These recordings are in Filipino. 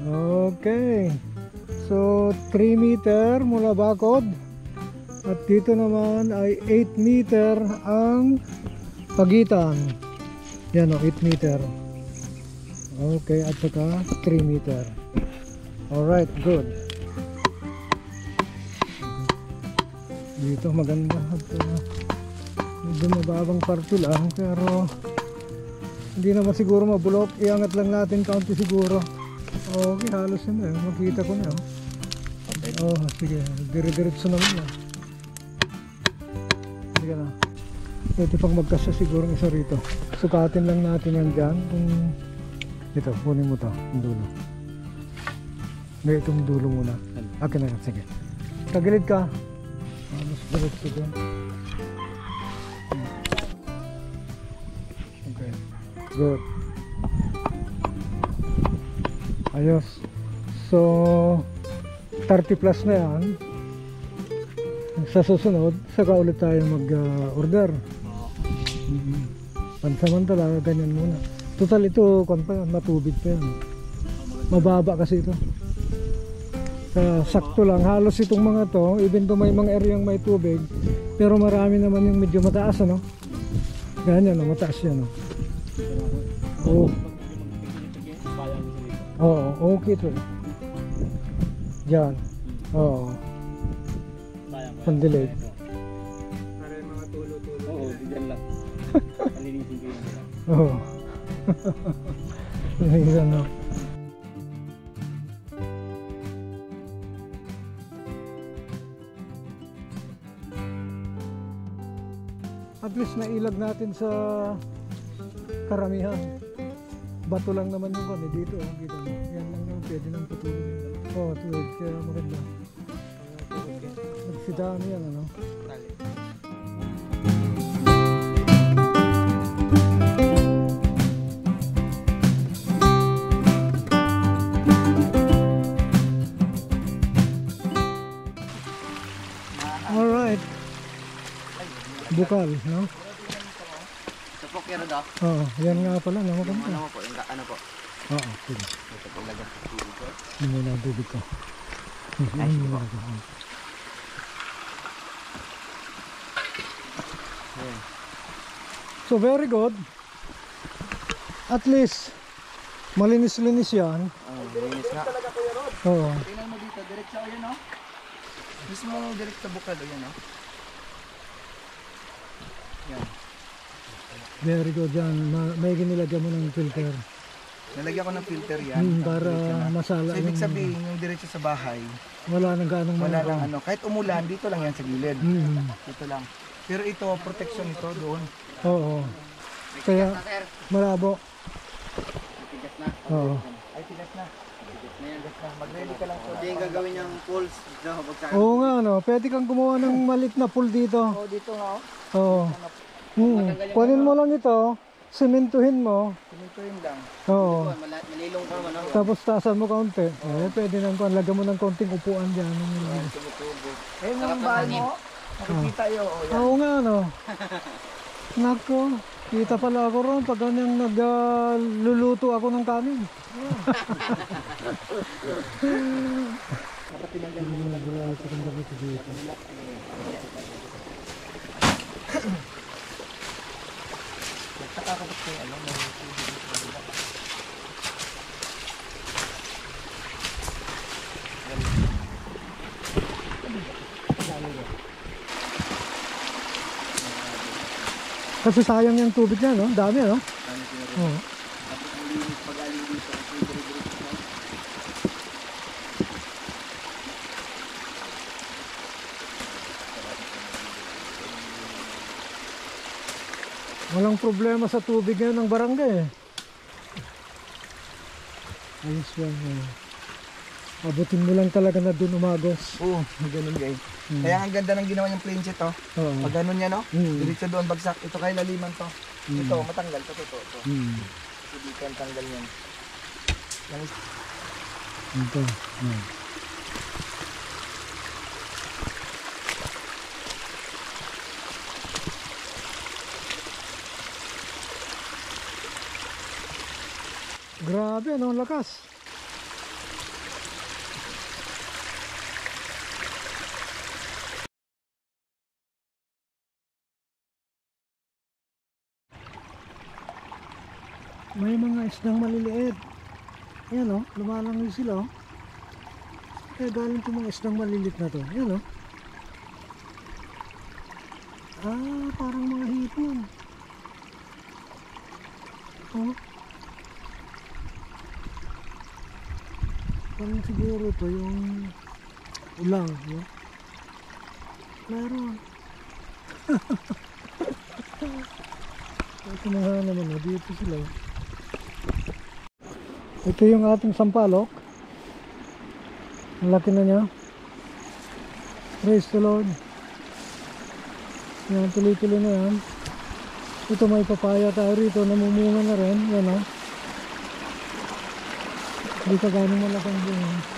Okay. So 3 meter mula bakod. At dito naman ay 8 meter ang pagitan. Yan o, 8 meter. Okay, at saka 3 meter. Alright, good. Dito maganda at medyo mababang parte lang, pero hindi naman siguro mabulok. Iangat lang natin kaunti siguro. Okay, halos yun eh. Makita ko na. Oh, sige. Dire-diretso naman yan. Sige na. Pwede pang magkasya siguro isa rito. Sukatin lang natin yan dyan. Ito, kunin mo to. Yung dulo. Hindi, itong dulo muna. Akin na yan. Sige. Tagilid ka. Mas diretso dyan. Okay. Good. Ayos. So 30 plus na yan. Sa susunod saka ulit tayo mag-order. Pansamantala ganyan muna. Total ito matubig pa yan. Mababa kasi ito. Sakto lang. Halos itong mga to, even though may mga areang may tubig, pero marami naman yung medyo mataas, ano? Ganyan, no? Mataas yan, no? Oh. Oo, okay to. Diyan. Oo. Pandilig. Para yung mga tulo-tulo. Oo, diyan lang. Palinisin ko yun. Oo. Palinisin, no? At least nailag natin sa karamihan. Bato lang naman yung kami dito. Dito. Yan lang naman pwede nang putulin. Oo, tuwid. Kaya maganda. Nagsidaan yan, ano? Alright. Bukal, no? Sa pokero daw? Oo, yan nga pala. Maganda. Ano po? Ano po? Oo, sige. Ito po laga. Hindi mo na tubig ko. So very good. At least malinis-linis yan. Linis nga. Oo. Tingnan mo dito, diretso yan, no? Mismo direct sa bukal, yan, no? Yan. Very good yan. May ginilagyan mo ng filter. Nalagyan ko ng filter yan. Para masala. So, ibig sabihin, yung diretso sa bahay, wala nang ganong wala lang ano. Kahit umulan, dito lang yan sa gilid. Dito lang. Pero ito, protection ito doon. Oo. Kaya malabo. Tigas na. Oo. Ay, tigas na. Mag-ready ka lang. Hindi yung gagawin niyang pools. Oo nga, no. Pwede kang gumawa ng malit na pool dito. Oo, dito nga. Oo. Kunin mo lang ito. Sementuhin mo. Simintuhin lang. Oo. Malilong ka mo, no? Tapos taasan mo kaunti. Pwede nang lagyan mo ng konting upuan dyan. Eh, yung bahay mo, nakikita yun. Oo nga, no. Nako. Kita pala ako ron pag ganyang nagluluto ako ng kanin. Nakatinanggal mo lang. Nagtakakabot ko yung ano. Kasi sayang yung tubig niya, no? Dami, no? Oo. Walang problema sa tubig yan ng barangay, eh. Ayos yan, eh. Abutin mo lang talaga na dun umagos. Oo, ganun guys. Kaya ang ganda ng ginawa niyang plain sheet, oh. Pag ganun niya, no? Diretso doon, bagsak. Ito kay laliman to. Ito, matanggal to. Ito. Hindi ka tanggal yan. Ito. Grabe, ano, lakas. May mga isdang maliliit. Ayan o, lumalangoy sila o. Kaya galing itong mga isdang maliliit na to. Ayan o. Parang mga hipon. Oh. Parang siguro ito yung ulang, no? Meron. Ito mga naman, dito sila. Ito yung ating sampalok. Ang laki na niya. Praise the Lord. Yan, tuloy-tuloy na yan. Ito may papaya tayo rito, namumunga na rin. Yan o. Hindi ka ganong malakang bunga.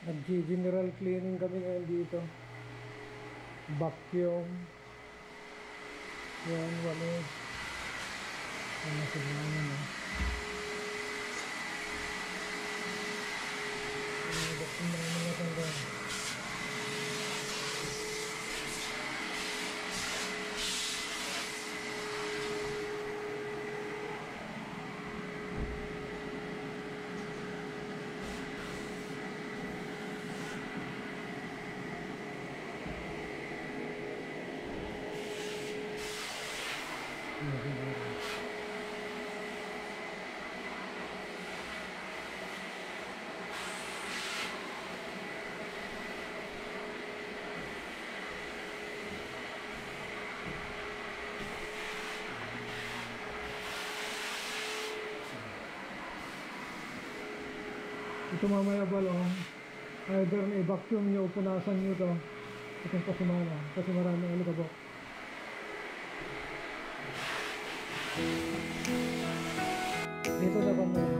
Nag-general cleaning kami ngayon dito. Vacuum. Yan, walis. Ano sa mga na. Vacuum na naman natin doon. Ito mamaya balong, either na i-vacuum nyo o punasan nyo ito itong pasimana kasi maraming alikabok. Dito dapat may